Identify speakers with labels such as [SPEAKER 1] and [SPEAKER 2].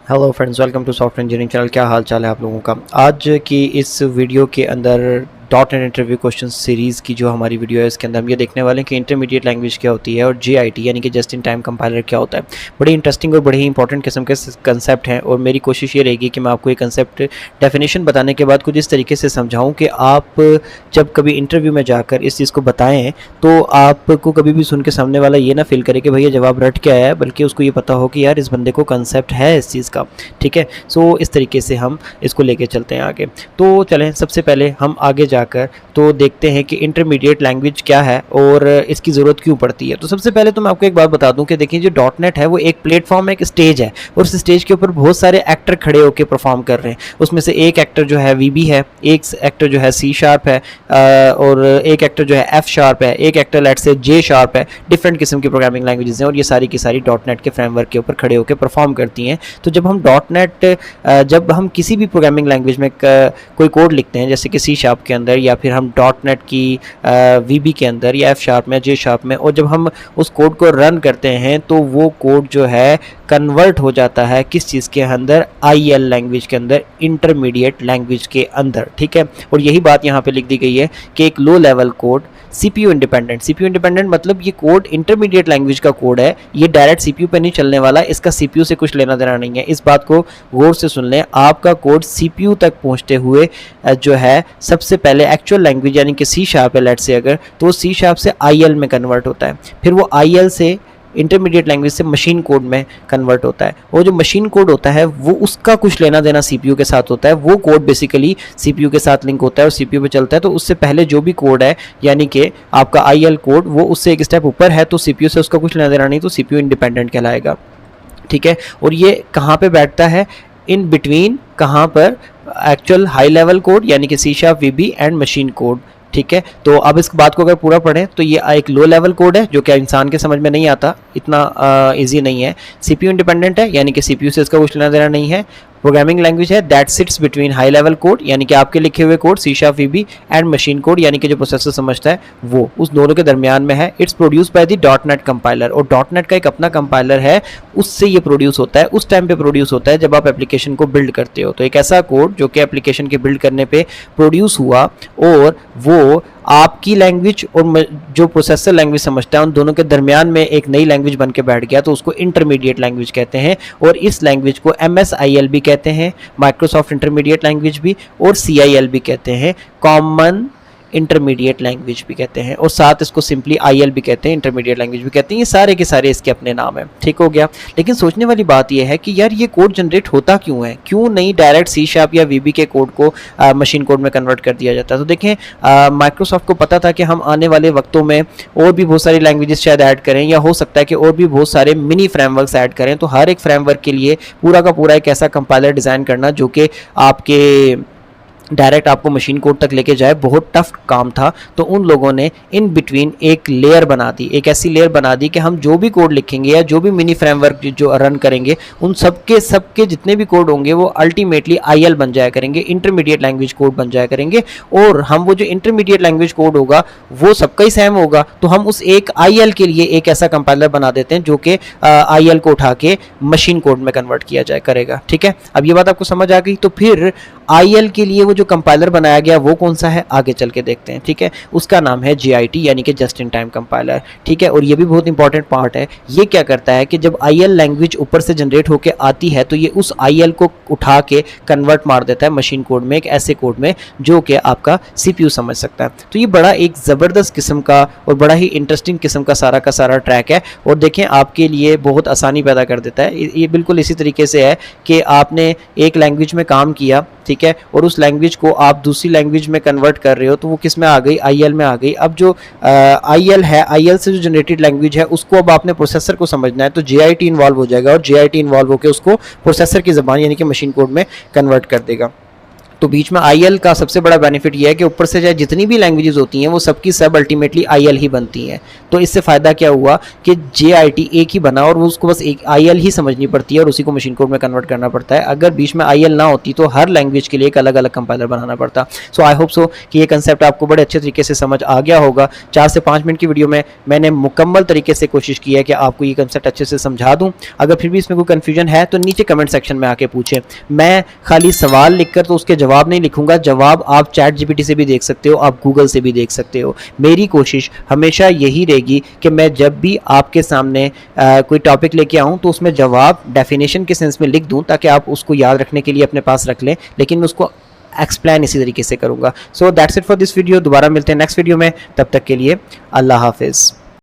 [SPEAKER 1] Hello friends, welcome to software engineering channel. क्या हाल चाल है आप लोगों का। आज की इस वीडियो के अंदर dot and interview question series की जो हमारी वीडियो है इसके अंदर हम ये देखने वाले हैं कि इंटरमीडिएट लैंग्वेज क्या होती है और JIT यानी कि जस्ट इन टाइम कंपाइलर क्या होता है। बड़ी इंटरेस्टिंग और बड़ी ही इंपॉर्टेंट किस्म के कंसेप्ट हैं और मेरी कोशिश ये रहेगी कि मैं आपको ये कंसेप्ट डेफिनेशन बताने के बाद कुछ इस तरीके से समझाऊँ कि आप जब कभी इंटरव्यू में जाकर इस चीज़ को बताएँ तो आपको कभी भी सुन के सामने वाला ये ना फील करे कि भैया जवाब रट के आया है, बल्कि उसको ये पता हो कि यार इस बंदे को कंसेप्ट है इस चीज़ का। ठीक है, सो इस तरीके से हम इसको लेके चलते हैं आगे। तो चलें, सबसे पहले हम आगे जाकर तो देखते हैं कि इंटरमीडिएट लैंग्वेज क्या है और इसकी ज़रूरत क्यों पड़ती है। तो सबसे पहले तो मैं आपको एक बात बता दूं कि देखिए, जो डॉट नेट है वो एक प्लेटफॉर्म है, एक स्टेज है और उस स्टेज के ऊपर बहुत सारे एक्टर खड़े होकर परफॉर्म कर रहे हैं। उसमें से एक एक्टर जो है VB है, एक एक्टर जो है C# है और एक एक्टर जो है F# है, एक एक्टर लेट से J# है। डिफरेंट किस्म की प्रोग्रामिंग लैंग्वेजेस हैं और ये सारी की सारी डॉट नेट के फ्रेमवर्क के ऊपर खड़े होकर परफॉर्म करती हैं। तो जब हम जब हम किसी भी प्रोग्रामिंग लैंग्वेज में कोई कोड लिखते हैं, जैसे कि C# के अंदर या फिर हम डॉट नेट की VB के अंदर या F# में, J# में, और जब हम उस कोड को रन करते हैं तो वो कोड जो है कन्वर्ट हो जाता है किस चीज़ के अंदर, IL लैंग्वेज के अंदर, इंटरमीडिएट लैंग्वेज के अंदर। ठीक है, और यही बात यहाँ पे लिख दी गई है कि एक low level code CPU independent मतलब ये कोड इंटरमीडिएट लैंग्वेज का कोड है, ये डायरेक्ट CPU पे नहीं चलने वाला, इसका CPU से कुछ लेना देना नहीं है। इस बात को गौर से सुन लें, आपका कोड CPU तक पहुंचते हुए जो है सबसे पहले एक्चुअल लैंग्वेज यानी कि C# है लेट से, अगर तो C# से IL में कन्वर्ट होता है, फिर वो IL से इंटरमीडिएट लैंग्वेज से मशीन कोड में कन्वर्ट होता है। और जो मशीन कोड होता है वो उसका कुछ लेना देना CPU के साथ होता है, वो कोड बेसिकली CPU के साथ लिंक होता है और CPU पे चलता है। तो उससे पहले जो भी कोड है यानी कि आपका IL कोड, वो उससे एक स्टेप ऊपर है, तो CPU से उसका कुछ लेना देना नहीं, तो CPU इंडिपेंडेंट कहलाएगा। ठीक है, और ये कहाँ पे बैठता है, इन बिटवीन, कहाँ पर, एक्चुअल हाई लेवल कोड यानी कि C# VB and machine code. ठीक है, तो अब इस बात को अगर पूरा पढ़ें तो ये एक लो लेवल कोड है जो कि इंसान के समझ में नहीं आता, इतना इजी नहीं है। CPU इंडिपेंडेंट है यानी कि CPU से इसका कुछ लेना देना नहीं है। प्रोग्रामिंग लैंग्वेज है that sits between high level code यानी कि आपके लिखे हुए code C# VB and machine code यानी कि जो प्रोसेसर समझता है वो, उस दोनों के दरमियान में है। It's produce by the dot net compiler, और डॉट नेट का एक अपना कंपाइलर है, उससे ये प्रोड्यूस होता है। उस टाइम पे प्रोड्यूस होता है जब आप एप्लीकेशन को बिल्ड करते हो। तो एक ऐसा कोड जो कि एप्लीकेशन के बिल्ड करने पे प्रोड्यूस हुआ और वो आपकी लैंग्वेज और जो प्रोसेसर लैंग्वेज समझता है उन दोनों के दरमियान में एक नई लैंग्वेज बन के बैठ गया, तो उसको इंटरमीडिएट लैंग्वेज कहते हैं। और इस लैंग्वेज को MSIL भी कहते हैं, माइक्रोसॉफ्ट इंटरमीडिएट लैंग्वेज भी, और CIL भी कहते हैं, कॉमन इंटरमीडिएट लैंग्वेज भी कहते हैं, और साथ इसको सिंपली IL भी कहते हैं, इंटरमीडिएट लैंग्वेज भी कहते हैं। ये सारे के सारे इसके अपने नाम हैं। ठीक हो गया, लेकिन सोचने वाली बात यह है कि यार ये कोड जनरेट होता क्यों है, क्यों नहीं डायरेक्ट C# या VB के कोड को मशीन कोड में कन्वर्ट कर दिया जाता है। तो देखें, माइक्रोसॉफ्ट को पता था कि हम आने वाले वक्तों में और भी बहुत सारी लैंग्वेजेस शायद ऐड करें, या हो सकता है कि और भी बहुत सारे मिनी फ्रेमवर्क्स ऐड करें। तो हर एक फ्रेमवर्क के लिए पूरा का पूरा एक ऐसा कंपाइलर डिज़ाइन करना जो कि आपके डायरेक्ट आपको मशीन कोड तक लेके जाए, बहुत टफ काम था। तो उन लोगों ने इन बिटवीन एक लेयर बना दी, एक ऐसी लेयर बना दी कि हम जो भी कोड लिखेंगे या जो भी मिनी फ्रेमवर्क जो रन करेंगे, उन सबके जितने भी कोड होंगे वो अल्टीमेटली IL बन जाया करेंगे, इंटरमीडिएट लैंग्वेज कोड बन जाया करेंगे। और हम वो जो इंटरमीडिएट लैंग्वेज कोड होगा वो सबका ही सेम होगा, तो हम उस एक IL के लिए एक ऐसा कंपाइलर बना देते हैं जो कि IL को उठा के मशीन कोड में कन्वर्ट किया जाए करेगा। ठीक है, अब ये बात आपको समझ आ गई। तो फिर IL के लिए वो जो कंपाइलर बनाया गया वो कौन सा है, आगे चल के देखते हैं। ठीक है, उसका नाम है JIT यानी कि जस्ट इन टाइम कंपाइलर। ठीक है, और ये भी बहुत इंपॉर्टेंट पार्ट है। ये क्या करता है कि जब IL लैंग्वेज ऊपर से जनरेट होकर आती है तो ये उस IL को उठा के कन्वर्ट मार देता है मशीन कोड में, एक ऐसे कोड में जो कि आपका CPU समझ सकता है। तो ये बड़ा एक ज़बरदस्त किस्म का और बड़ा ही इंटरेस्टिंग किस्म का सारा ट्रैक है, और देखें आपके लिए बहुत आसानी पैदा कर देता है। ये बिल्कुल इसी तरीके से है कि आपने एक लैंग्वेज में काम किया, ठीक है, और उस लैंग्वेज को आप दूसरी लैंग्वेज में कन्वर्ट कर रहे हो, तो वो किस में आ गई, IL में आ गई। अब जो IL है, IL से जो जनरेटेड लैंग्वेज है उसको अब आपने प्रोसेसर को समझना है, तो JIT इन्वॉल्व हो जाएगा, और JIT इन्वॉल्व होकर उसको प्रोसेसर की ज़बान यानी कि मशीन कोड में कन्वर्ट कर देगा। तो बीच में IL का सबसे बड़ा बेनिफिट ये है कि ऊपर से चाहे जितनी भी लैंग्वेजेस होती हैं वो सबकी सब अल्टीमेटली IL ही बनती हैं। तो इससे फ़ायदा क्या हुआ कि JIT एक ही बना और वो उसको बस एक IL ही समझनी पड़ती है और उसी को मशीन कोड में कन्वर्ट करना पड़ता है। अगर बीच में IL ना होती तो हर लैंग्वेज के लिए एक अलग अलग कंपाइलर बनाना पड़ता। सो आई होप सो कि ये कंसेप्ट आपको बड़े अच्छे तरीके से समझ आ गया होगा। 4 से 5 मिनट की वीडियो में मैंने मुकम्मल तरीके से कोशिश की है कि आपको ये कंसेप्ट अच्छे से समझा दूँ। अगर फिर भी इसमें कोई कन्फ्यूजन है तो नीचे कमेंट सेक्शन में आके पूछें। मैं खाली सवाल लिखकर तो उसके जवाब नहीं लिखूंगा, जवाब आप ChatGPT से भी देख सकते हो, आप गूगल से भी देख सकते हो। मेरी कोशिश हमेशा यही रहेगी कि मैं जब भी आपके सामने कोई टॉपिक लेके आऊँ तो उसमें जवाब डेफिनेशन के सेंस में लिख दूँ ताकि आप उसको याद रखने के लिए अपने पास रख लें, लेकिन मैं उसको एक्सप्लेन इसी तरीके से करूँगा। So that's it for this video. दोबारा मिलते हैं नेक्स्ट वीडियो में, तब तक के लिए अल्लाह हाफिज़।